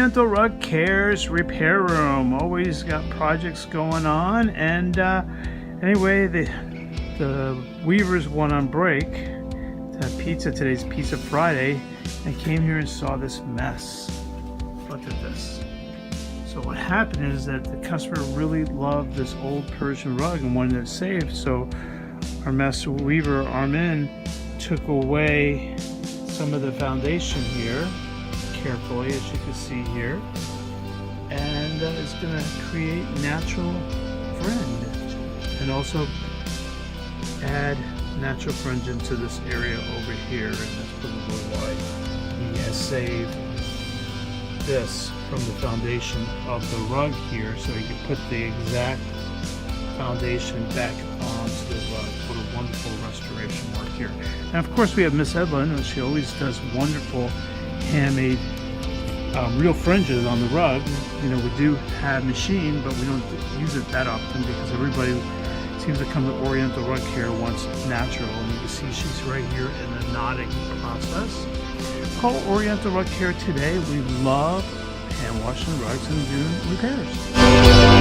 Oriental Rug Care's repair room. Always got projects going on, and anyway, the Weavers went on break to have pizza. Today's Pizza Friday. I came here and saw this mess. Look at this. So what happened is that the customer really loved this old Persian rug and wanted it saved. So our master weaver, Armin, took away some of the foundation here carefully, as you can see here, and is going to create natural friend and also add natural fringe into this area over here, and that's probably why he has saved this from the foundation of the rug here, so he can put the exact foundation back onto the rug. What a wonderful restoration work here. And of course we have Miss Edlin, and she always does wonderful handmade real fringes on the rug. You know, we do have machine, but we don't use it that often because everybody seems to come to Oriental Rug Care wants natural, and you can see she's right here in the knotting process. Call Oriental Rug Care today. We love hand washing rugs and doing repairs.